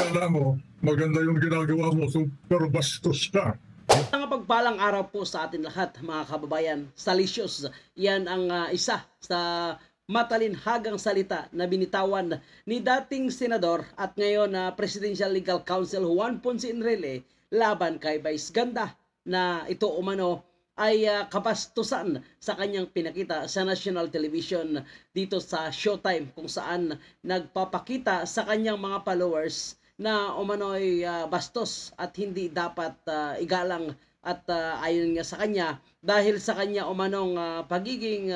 Akala mo, maganda yung ginagawa mo, pero bastos ka. Ang pagpalang araw po sa atin lahat, mga kababayan. Salicious, yan ang isa sa matalinhagang salita na binitawan ni dating senador at ngayon na Presidential Legal Counsel Juan Ponce Enrile laban kay Vice Ganda na ito umano ay kabastusan sa kanyang pinakita sa national television dito sa Showtime, kung saan nagpapakita sa kanyang mga followers na umano'y bastos at hindi dapat igalang at ayon nga sa kanya dahil sa kanya umanong pagiging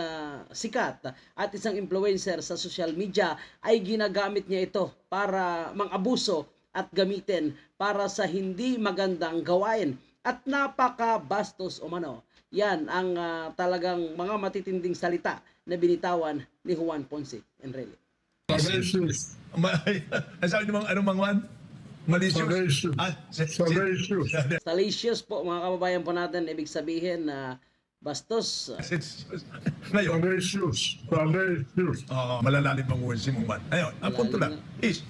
sikat at isang influencer sa social media ay ginagamit niya ito para mang-abuso at gamitin para sa hindi magandang gawain at napakabastos umano. Yan ang talagang mga matitinding salita na binitawan ni Juan Ponce Enrile. Salacious. Sabi naman, ano mang Juan? Malicious? Salacious. Salacious. Salacious po mga kababayan po natin, ibig sabihin na bastos. Ngayon, Salacious. Salacious. malalalim ang uwan si Muman. Ayun, ang punto lang is,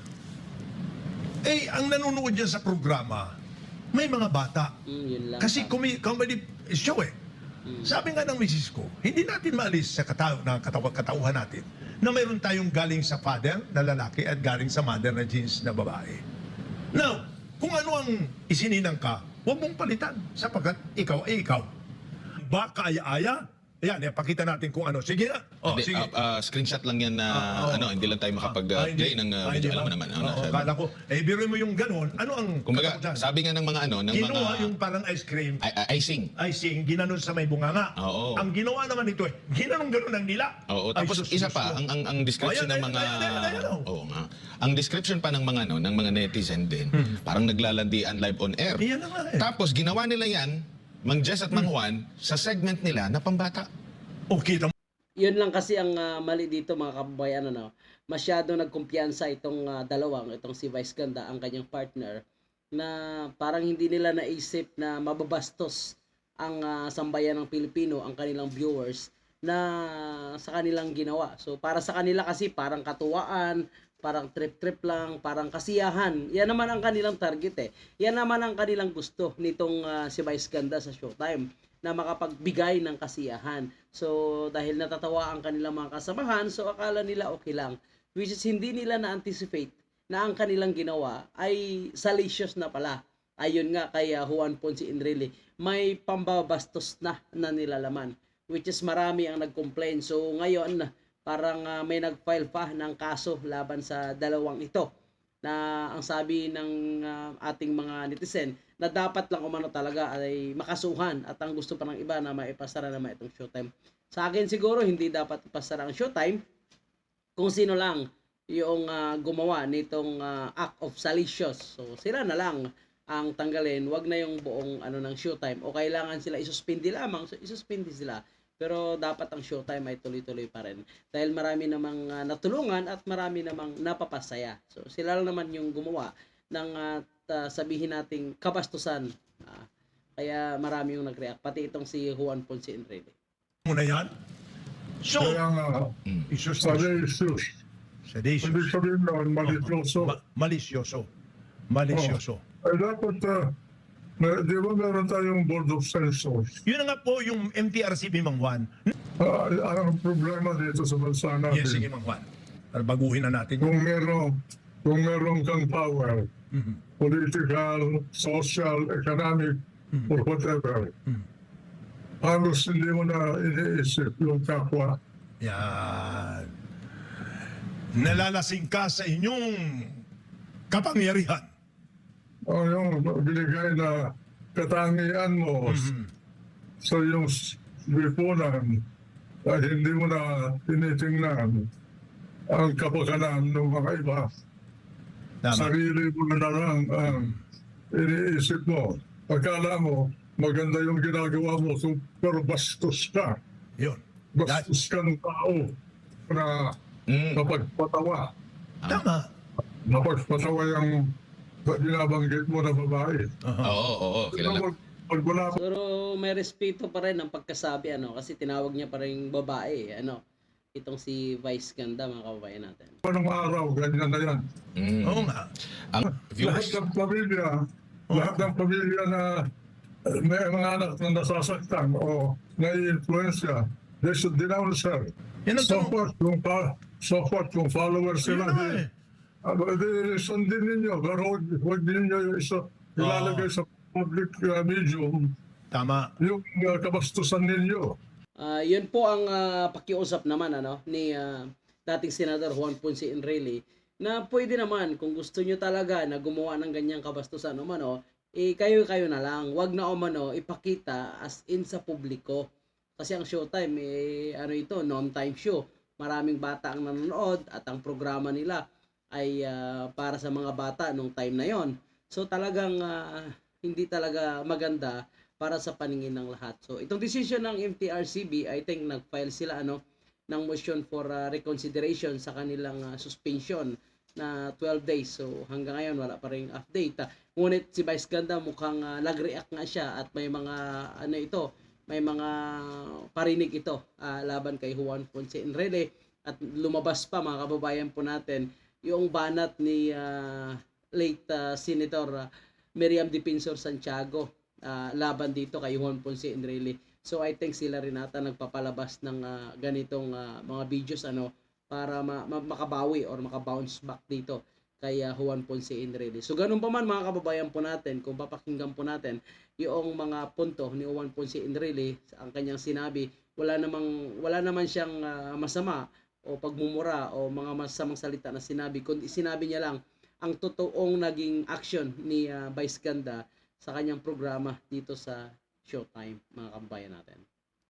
ang nanonood dyan sa programa, may mga bata. Yun lang. Kasi comedy show Sabi nga ng misis ko, hindi natin maalis sa katauhan natin na mayroon tayong galing sa father na lalaki at galing sa mother na jeans na babae. Now, kung ano ang isininang ka, huwag mong palitan sapagkat ikaw ay ikaw. Baka aya-aya, yan, pakita natin kung ano. Sige na. Hindi, Sige. screenshot lang yan na hindi lang tayo makapag-play ng video. Alam mo naman. Kala ko, biro mo yung ganon. Ano ang Kumbaga, katapusan? sabi nga ng mga ng Ginawa mga yung parang ice cream, icing. ginanon sa may bunganga. Oo. Ang ginawa naman ito ginanong ganon ng nila. Oo, Ay, tapos sus, isa sus, pa, sus. ang description ng mga Oo nga. Ang description pa ng mga ng mga netizen din, parang naglalandian live on air. Iyan na nga Tapos ginawa nila yan, Mang Jess at Mang Juan, sa segment nila na pambata. Okay, Yun lang kasi ang mali dito mga kababayan, ano. Masyado nagkumpiyansa itong itong si Vice Ganda, ang kanyang partner, na parang hindi nila naisip na mababastos ang sambayan ng Pilipino, ang kanilang viewers na sa kanilang ginawa. So para sa kanila kasi parang katuwaan, parang trip-trip lang, parang kasiyahan. Yan naman ang kanilang target Yan naman ang kanilang gusto nitong si Vice Ganda sa Showtime, na makapagbigay ng kasiyahan. So, dahil natatawa ang kanilang mga kasamahan, so akala nila okay lang. Which is hindi nila na-anticipate na ang kanilang ginawa ay salacious na pala. Ayun nga kay Juan Ponce Enrile, may pambabastos na nilalaman. Which is marami ang nag-complain. So, ngayon, parang may nag-file pa ng kaso laban sa dalawang ito, na ang sabi ng ating mga netizen na dapat lang umano talaga ay makasuhan, at ang gusto pa ng iba na maipasara naman itong Showtime. Sa akin siguro hindi dapat ipasara ang Showtime kung sino lang yung gumawa nitong act of salacious. So sila na lang ang tanggalin, wag na yung buong ng Showtime, o kailangan sila isuspindi lamang, so isuspindi sila. Pero dapat ang Showtime ay tuloy-tuloy pa rin. Dahil marami namang natulungan at marami namang napapasaya. So sila lang naman yung gumawa ng sabihin nating kabastusan. Kaya marami yung nag-react. Pati itong si Juan Ponce Enrile. muna yan. So, Kaya nga, salacious. seditious. Ibig sabihin nun, malisyoso. Malicioso. Ay dapat, di ba meron tayong board of censors? Yun na nga po yung MTRCB, Mang Juan. Ang problema dito sa bansa natin, Yes, sige, Mang Juan. Baguhin na natin yun. kung meron kang power, political, social, economic, or whatever, halos hindi mo na iniisip yung kapwa. Yan. Nalalasing ka sa inyong kapangyarihan. O yung binigay na katangian mo sa iyong lipunan, ay hindi mo na tinitingnan ang kapakanan ng mga iba. Tama. Sarili mo na lang ang iniisip mo. Akala mo, maganda yung ginagawa mo, pero bastos ka. Yun. Bastos ka ng tao na napagpatawa. Tama. Napagpatawa yung binabanggit mo na babae. Oo, kilala. Pag wala Pero may respeto pa rin ang pagkasabi, kasi tinawag niya pa rin babae, itong si Vice Ganda, mga kababayan natin. Anong araw, ganyan na yan. Mm. Oo nga. Ang Lahat viewers, ng pamilya, lahat ng pamilya na may mga anak na nasasaktan o nai-influensya, they should denounce her. Yan ang tanong. Support kung followers Yun sila. na nga eh. Di sundin ninyo, pero huwag ninyo ilalagay sa public medium Tama. yung kabastusan ninyo. Yun po ang pakiusap naman ni dating Senador Juan Ponce Enrile na pwede naman kung gusto nyo talaga na gumawa ng ganyang kabastusan kayo na lang. Wag na ipakita as in sa publiko. Kasi ang Showtime ito, non-time show. Maraming bata ang nanonood at ang programa nila ay para sa mga bata nung time na yon. So talagang hindi talaga maganda para sa paningin ng lahat. So itong decision ng MTRCB, I think nag-file sila ng motion for reconsideration sa kanilang suspension na 12 days. So hanggang ngayon wala pa ring update. Ngunit si Vice Ganda mukhang nag-react nga siya at may mga may mga parinig ito laban kay Juan Ponce Enrile at lumabas pa mga kababayan po natin yung banat ni late Senator Miriam Defensor Santiago laban dito kay Juan Ponce Enrile. So I think sila rin ata nagpapalabas ng ganitong mga videos para makabawi or makabounce back dito kay Juan Ponce Enrile. So ganun pa man mga kababayan po natin, kung papakinggan po natin yung mga punto ni Juan Ponce Enrile, ang kanyang sinabi, wala naman siyang masama o pagmumura o mga masamang salita na sinabi, kundi sinabi niya lang ang totoong naging action ni Vice Ganda sa kanyang programa dito sa Showtime, mga kababayan natin.